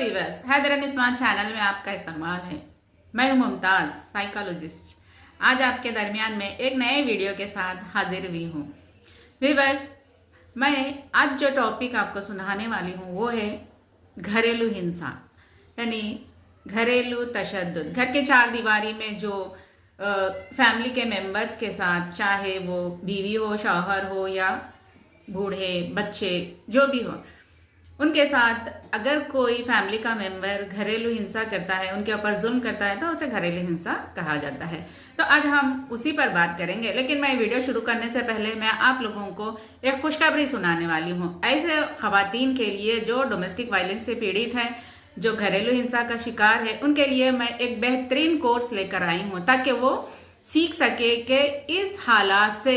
Viewers, Haider निस्वान channel में आपका इस्तेमाल है। मैं हूं मुमताज, साइकोलॉजिस्ट। आज आपके दरमियान में एक नए वीडियो के साथ हाजिर हुई हूं। वीवर्स, मैं आज जो टॉपिक आपको सुनाने वाली हूं वो है घरेलू हिंसा, यानी घरेलू तशद्दुद। घर के चार दीवारी में जो फैमिली के मेंबर्स के साथ, चाहे वो बीवी हो, शौहर हो या बूढ़े बच्चे जो भी हो, उनके साथ अगर कोई फैमिली का मेंबर घरेलू हिंसा करता है, उनके ऊपर जुल्म करता है, तो उसे घरेलू हिंसा कहा जाता है। तो आज हम उसी पर बात करेंगे। लेकिन मैं वीडियो शुरू करने से पहले मैं आप लोगों को एक खुशखबरी सुनाने वाली हूँ। ऐसे खवातीन के लिए जो डोमेस्टिक वायलेंस से पीड़ित हैं, जो घरेलू हिंसा का शिकार है, उनके लिए मैं एक बेहतरीन कोर्स लेकर आई हूँ, ताकि वो सीख सके कि इस हालात से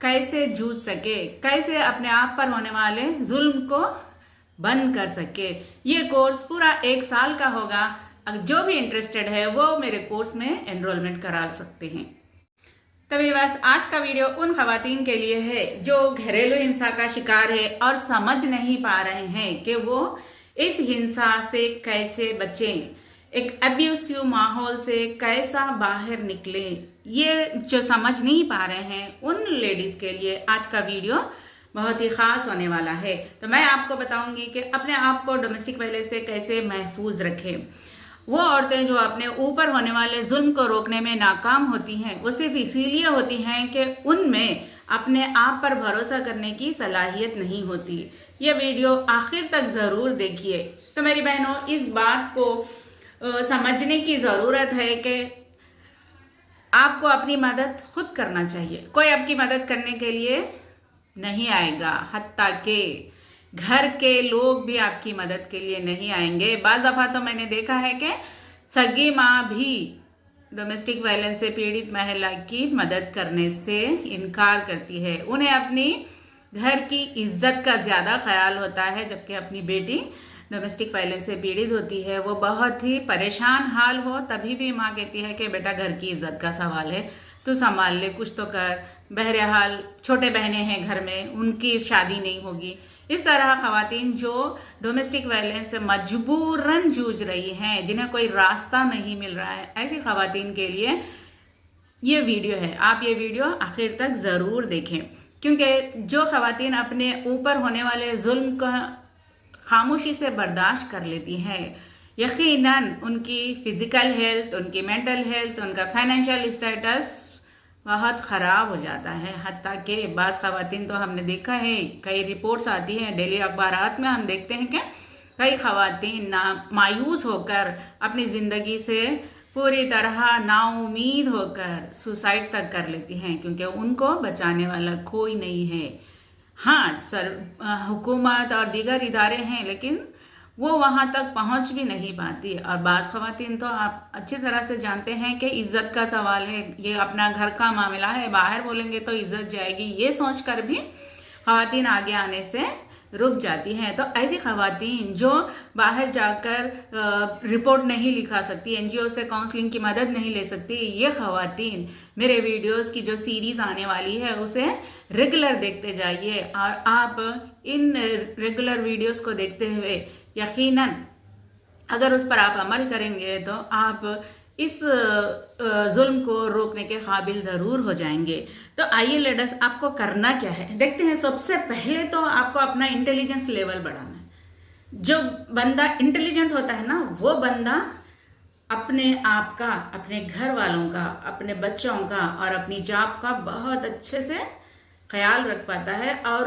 कैसे जूझ सके, कैसे अपने आप पर होने वाले जुल्म को बंद कर सके। ये कोर्स पूरा 1 साल का होगा। जो भी इंटरेस्टेड है वो मेरे कोर्स में एनरोलमेंट करा सकते हैं। तभी बस आज का वीडियो उन खवातीन के लिए है जो घरेलू हिंसा का शिकार है और समझ नहीं पा रहे हैं कि वो इस हिंसा से कैसे बचें, एक अब्यूसिव माहौल से कैसा बाहर निकले। ये जो समझ नहीं पा रहे हैं, उन लेडीज के लिए आज का वीडियो बहुत ही खास होने वाला है। तो मैं आपको बताऊंगी कि अपने आप को डोमेस्टिक वायलेंस से कैसे महफूज रखें। वो औरतें जो अपने ऊपर होने वाले जुल्म को रोकने में नाकाम होती हैं, वो सिर्फ इसीलिए होती हैं कि उनमें अपने आप पर भरोसा करने की सलाहियत नहीं होती। ये वीडियो आखिर तक ज़रूर देखिए। तो मेरी बहनों, इस बात को समझने की ज़रूरत है कि आपको अपनी मदद खुद करना चाहिए। कोई आपकी मदद करने के लिए नहीं आएगा, हत्ता के घर के लोग भी आपकी मदद के लिए नहीं आएंगे। बाज़ दफ़ा तो मैंने देखा है कि सगी माँ भी डोमेस्टिक वायलेंस से पीड़ित महिला की मदद करने से इनकार करती है। उन्हें अपनी घर की इज्जत का ज़्यादा ख्याल होता है, जबकि अपनी बेटी डोमेस्टिक वायलेंस से पीड़ित होती है, वो बहुत ही परेशान हाल हो, तभी भी माँ कहती है कि बेटा घर की इज्जत का सवाल है, तू संभाल ले, कुछ तो कर। बहरहाल छोटे बहनें हैं घर में, उनकी शादी नहीं होगी। इस तरह खवातीन जो डोमेस्टिक वायलेंस से मजबूरन जूझ रही हैं, जिन्हें कोई रास्ता नहीं मिल रहा है, ऐसी खवातीन के लिए ये वीडियो है। आप ये वीडियो आखिर तक ज़रूर देखें, क्योंकि जो खवातीन अपने ऊपर होने वाले जुल्म का खामोशी से बर्दाश्त कर लेती हैं, यकीनन उनकी फिजिकल हेल्थ, उनकी मेंटल हेल्थ, उनका फाइनेंशियल स्टेटस बहुत ख़राब हो जाता है। हत्ता के बाज़ खवातीन तो हमने देखा है, कई रिपोर्ट्स आती हैं डेली अखबारात में, हम देखते हैं कि कई खवातीन मायूस होकर अपनी ज़िंदगी से पूरी तरह नाउमीद होकर सुसाइड तक कर लेती हैं, क्योंकि उनको बचाने वाला कोई नहीं है। हाँ, हुकूमत और दीगर इदारे हैं, लेकिन वो वहाँ तक पहुँच भी नहीं पाती। और बाज़ खवातीन तो आप अच्छी तरह से जानते हैं कि इज़्ज़त का सवाल है, ये अपना घर का मामला है, बाहर बोलेंगे तो इज़्ज़त जाएगी, ये सोचकर भी खवातीन आगे आने से रुक जाती हैं। तो ऐसी खवातीन जो बाहर जाकर रिपोर्ट नहीं लिखा सकती, NGO से काउंसलिंग की मदद नहीं ले सकती, ये खवातीन मेरे वीडियोस की जो सीरीज़ आने वाली है उसे रेगुलर देखते जाइए। और आप इन रेगुलर वीडियोस को देखते हुए यकीनन अगर उस पर आप अमल करेंगे तो आप इस जुल्म को रोकने के काबिल ज़रूर हो जाएंगे। तो आइए लेडीज, आपको करना क्या है देखते हैं। सबसे पहले तो आपको अपना इंटेलिजेंस लेवल बढ़ाना है। जो बंदा इंटेलिजेंट होता है ना, वो बंदा अपने आप का, अपने घर वालों का, अपने बच्चों का और अपनी जॉब का बहुत अच्छे से ख्याल रख पाता है और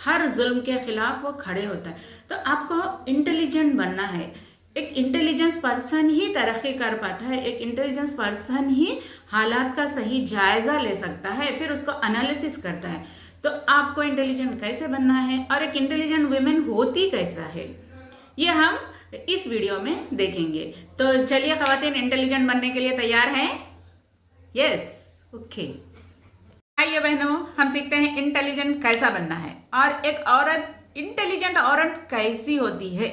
हर जुल्म के खिलाफ वो खड़े होता है। तो आपको इंटेलिजेंट बनना है। एक इंटेलिजेंस पर्सन ही तरक्की कर पाता है, एक इंटेलिजेंस पर्सन ही हालात का सही जायजा ले सकता है, फिर उसको एनालिसिस करता है। तो आपको इंटेलिजेंट कैसे बनना है और एक इंटेलिजेंट वुमेन होती कैसा है, ये हम इस वीडियो में देखेंगे। तो चलिए खवातीन, इंटेलिजेंट बनने के लिए तैयार हैं? Yes, okay. आइए बहनों, हम सीखते हैं इंटेलिजेंट कैसा बनना है और एक औरत इंटेलिजेंट औरत कैसी होती है,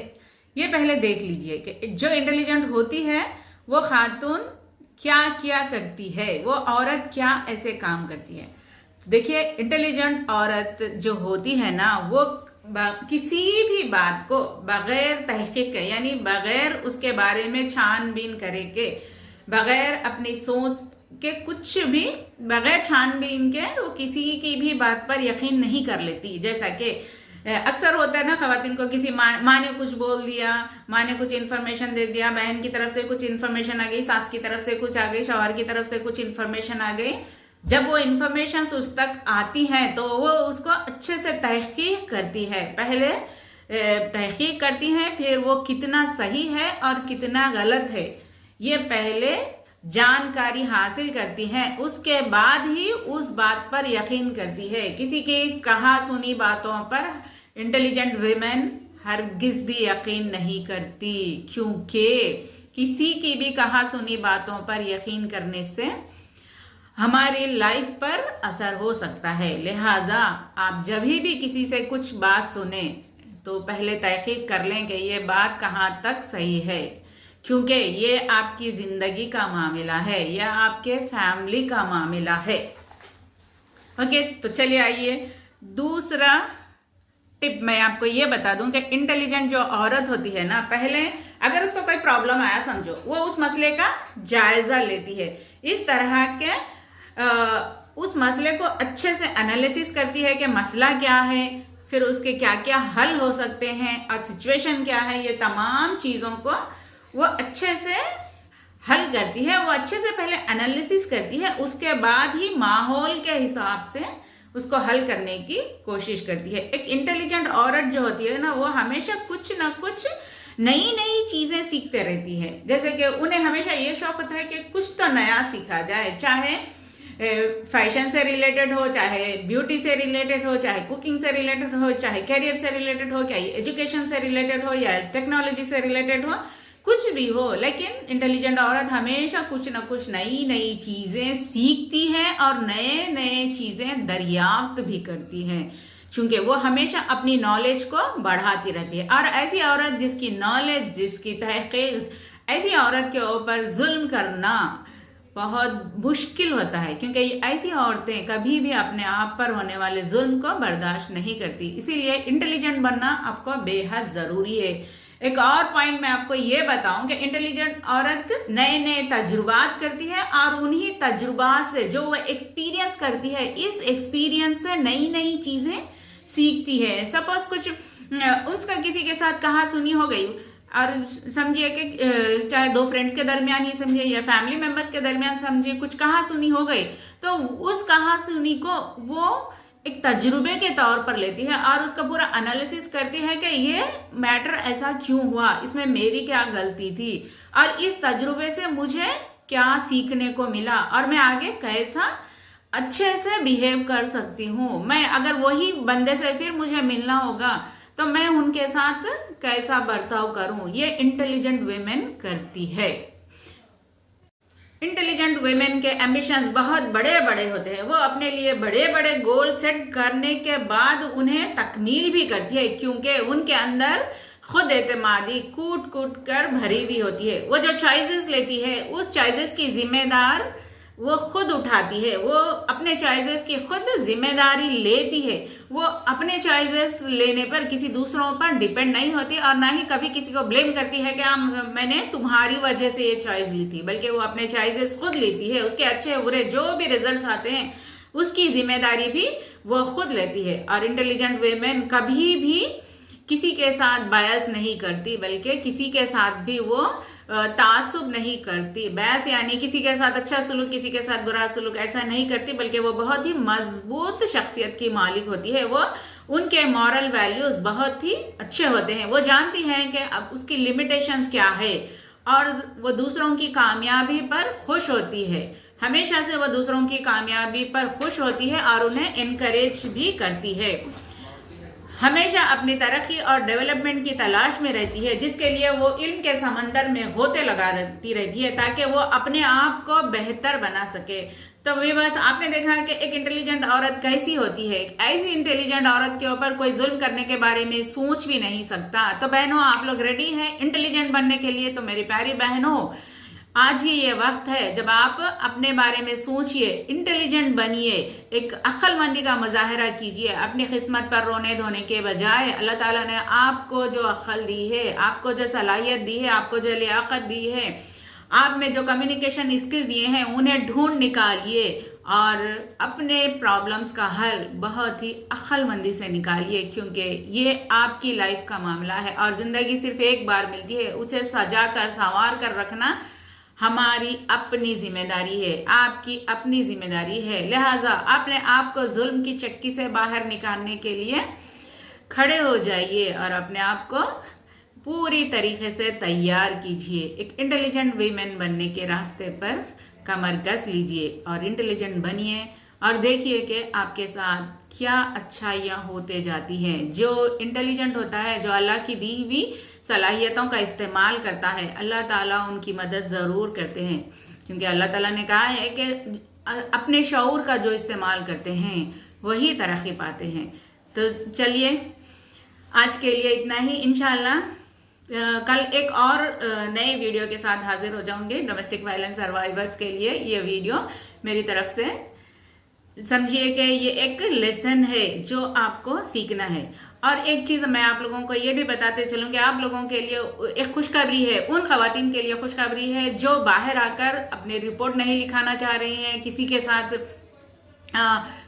ये पहले देख लीजिए कि जो इंटेलिजेंट होती है वो खातून क्या क्या करती है, वो औरत क्या ऐसे काम करती है। देखिए, इंटेलिजेंट औरत जो होती है ना, वो किसी भी बात को बगैर तहकीक के, यानी बगैर उसके बारे में छानबीन करे के, बगैर अपनी सोच के, कुछ भी बगैर छानबीन के वो किसी की भी बात पर यकीन नहीं कर लेती। जैसा कि अक्सर होता है ना, खवातीन को किसी माँ ने कुछ बोल दिया, माँ ने कुछ इन्फॉर्मेशन दे दिया, बहन की तरफ से कुछ इन्फॉर्मेशन आ गई, सास की तरफ से कुछ आ गई, शौहर की तरफ से कुछ इन्फॉर्मेशन आ गई। जब वो इन्फॉर्मेशन उस तक आती है तो वो उसको अच्छे से तहकीक करती है। पहले तहकीक करती है, फिर वो कितना सही है और कितना गलत है ये पहले जानकारी हासिल करती है, उसके बाद ही उस बात पर यकीन करती है। किसी की कहा सुनी बातों पर इंटेलिजेंट वीमेन हरगिज भी यकीन नहीं करती, क्योंकि किसी की भी कहा सुनी बातों पर यकीन करने से हमारी लाइफ पर असर हो सकता है। लिहाजा आप जब भी किसी से कुछ बात सुने तो पहले तहकीक कर लें कि ये बात कहाँ तक सही है, क्योंकि ये आपकी जिंदगी का मामला है या आपके फैमिली का मामला है। ओके, तो चलिए आइए दूसरा टिप मैं आपको ये बता दूं कि इंटेलिजेंट जो औरत होती है ना, पहले अगर उसको कोई प्रॉब्लम आया समझो, वो उस मसले का जायजा लेती है। इस तरह के उस मसले को अच्छे से एनालिसिस करती है कि मसला क्या है, फिर उसके क्या क्या हल हो सकते हैं और सिचुएशन क्या है। ये तमाम चीजों को वो अच्छे से हल करती है। वो अच्छे से पहले एनालिसिस करती है, उसके बाद ही माहौल के हिसाब से उसको हल करने की कोशिश करती है। एक इंटेलिजेंट औरत जो होती है ना, वो हमेशा कुछ ना कुछ नई नई चीजें सीखते रहती है। जैसे कि उन्हें हमेशा ये शौक होता है कि कुछ तो नया सीखा जाए, चाहे फैशन से रिलेटेड हो, चाहे ब्यूटी से रिलेटेड हो, चाहे कुकिंग से रिलेटेड हो, चाहे कैरियर से रिलेटेड हो, चाहे एजुकेशन से रिलेटेड हो या टेक्नोलॉजी से रिलेटेड हो, कुछ भी हो। लेकिन इंटेलिजेंट औरत हमेशा कुछ ना कुछ नई नई चीजें सीखती है और नए नए चीजें दरियाफ्त भी करती है, क्योंकि वो हमेशा अपनी नॉलेज को बढ़ाती रहती है। और ऐसी औरत जिसकी नॉलेज, जिसकी तहकीक, ऐसी औरत के ऊपर जुल्म करना बहुत मुश्किल होता है, क्योंकि ऐसी औरतें कभी भी अपने आप पर होने वाले जुल्म को बर्दाश्त नहीं करती। इसीलिए इंटेलिजेंट बनना आपको बेहद जरूरी है। एक और पॉइंट मैं आपको ये बताऊं कि इंटेलिजेंट औरत नए नए तजुर्बात करती है और उन्हीं तजुर्बात से जो वो एक्सपीरियंस करती है, इस एक्सपीरियंस से नई नई चीजें सीखती है। सपोज कुछ उसका किसी के साथ कहा सुनी हो गई, और समझिए कि चाहे दो फ्रेंड्स के दरमियान ही समझिए या फैमिली मेंबर्स के दरमियान समझिए, कुछ कहा सुनी हो गई, तो उस कहा सुनी को वो एक तजुर्बे के तौर पर लेती है और उसका पूरा एनालिसिस करती है कि ये मैटर ऐसा क्यों हुआ, इसमें मेरी क्या गलती थी और इस तजुर्बे से मुझे क्या सीखने को मिला और मैं आगे कैसा अच्छे से बिहेव कर सकती हूँ। मैं अगर वही बंदे से फिर मुझे मिलना होगा तो मैं उनके साथ कैसा बर्ताव करूं, ये इंटेलिजेंट वुमेन करती है। इंटेलिजेंट वुमेन के एम्बिशंस बहुत बड़े बड़े होते हैं। वो अपने लिए बड़े बड़े गोल सेट करने के बाद उन्हें तकमील भी करती है, क्योंकि उनके अंदर खुद एतमादी कूट कूट कर भरी हुई होती है। वो जो चॉइसेस लेती है उस चॉइसेस की जिम्मेदार वो खुद उठाती है, वो अपने चॉइसेस की खुद जिम्मेदारी लेती है। वो अपने चॉइसेस लेने पर किसी दूसरों पर डिपेंड नहीं होती और ना ही कभी किसी को ब्लेम करती है कि मैंने तुम्हारी वजह से ये चॉइस ली थी, बल्कि वो अपने चॉइसेस खुद लेती है। उसके अच्छे बुरे जो भी रिजल्ट आते हैं उसकी जिम्मेदारी भी वो खुद लेती है। और इंटेलिजेंट वुमेन कभी भी किसी के साथ बायस नहीं करती, बल्कि किसी के साथ भी वो तासुब नहीं करती। बहस यानी किसी के साथ अच्छा सुलूक, किसी के साथ बुरा सुलूक ऐसा नहीं करती, बल्कि वो बहुत ही मजबूत शख्सियत की मालिक होती है। वो उनके मॉरल वैल्यूज बहुत ही अच्छे होते हैं। वो जानती हैं कि अब उसकी लिमिटेशंस क्या है और वो दूसरों की कामयाबी पर खुश होती है। हमेशा से वो दूसरों की कामयाबी पर खुश होती है और उन्हें इनकरेज भी करती है। हमेशा अपनी तरक्की और डेवलपमेंट की तलाश में रहती है, जिसके लिए वो इल्म के समंदर में होते लगा रहती है ताकि वो अपने आप को बेहतर बना सके। तो व्यूअर्स, आपने देखा कि एक इंटेलिजेंट औरत कैसी होती है। ऐसी इंटेलिजेंट औरत के ऊपर कोई जुल्म करने के बारे में सोच भी नहीं सकता। तो बहनों, आप लोग रेडी हैं इंटेलिजेंट बनने के लिए? तो मेरी प्यारी बहनों, आज ही ये वक्त है जब आप अपने बारे में सोचिए, इंटेलिजेंट बनिए, एक अक्लमंदी का मुजाहरा कीजिए। अपनी किस्मत पर रोने धोने के बजाय अल्लाह ताला ने आपको जो अक्ल दी है, आपको जो सलाहियत दी है, आपको जो लियाकत दी है, आप में जो कम्युनिकेशन स्किल्स दिए हैं, उन्हें ढूंढ निकालिए और अपने प्रॉब्लम्स का हल बहुत ही अक्लमंदी से निकालिए, क्योंकि ये आपकी लाइफ का मामला है और ज़िंदगी सिर्फ एक बार मिलती है। उसे सजा कर संवार कर रखना हमारी अपनी जिम्मेदारी है, आपकी अपनी जिम्मेदारी है। लिहाजा अपने आप को जुल्म की चक्की से बाहर निकालने के लिए खड़े हो जाइए और अपने आप को पूरी तरीके से तैयार कीजिए। एक इंटेलिजेंट वीमेन बनने के रास्ते पर कमर कस लीजिए और इंटेलिजेंट बनिए और देखिए कि आपके साथ क्या अच्छाइयाँ होते जाती हैं। जो इंटेलिजेंट होता है, जो अल्लाह की दी हुई सलाहियतों का इस्तेमाल करता है, अल्लाह ताला उनकी मदद ज़रूर करते हैं, क्योंकि अल्लाह ताला ने कहा है कि अपने शऊर का जो इस्तेमाल करते हैं वही तरक्की पाते हैं। तो चलिए आज के लिए इतना ही। इंशाल्लाह कल एक और नए वीडियो के साथ हाजिर हो जाऊंगे। डोमेस्टिक वायलेंस सर्वाइवर्स के लिए ये वीडियो मेरी तरफ से समझिए कि ये एक लेसन है जो आपको सीखना है। और एक चीज़ मैं आप लोगों को ये भी बताते चलूँ कि आप लोगों के लिए एक खुशखबरी है, उन खवातीन के लिए खुशखबरी है जो बाहर आकर अपनी रिपोर्ट नहीं लिखाना चाह रही हैं, किसी के साथ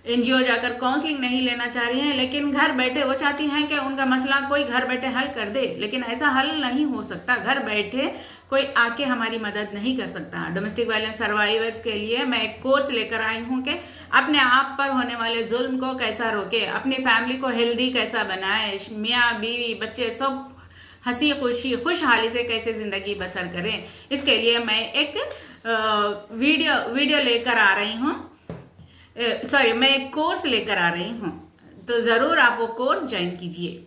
एनजीओ जाकर काउंसलिंग नहीं लेना चाह रही हैं, लेकिन घर बैठे वो चाहती हैं कि उनका मसला कोई घर बैठे हल कर दे, लेकिन ऐसा हल नहीं हो सकता। घर बैठे कोई आके हमारी मदद नहीं कर सकता। डोमेस्टिक वायलेंस सर्वाइवर्स के लिए मैं एक कोर्स लेकर आई हूँ कि अपने आप पर होने वाले जुल्म को कैसा रोके, अपनी फैमिली को हेल्दी कैसा बनाए, मियाँ बीवी बच्चे सब हंसी खुशी खुशहाली से कैसे जिंदगी बसर करें। इसके लिए मैं एक वीडियो लेकर आ रही हूँ, मैं एक कोर्स लेकर आ रही हूँ, तो ज़रूर आप वो कोर्स ज्वाइन कीजिए।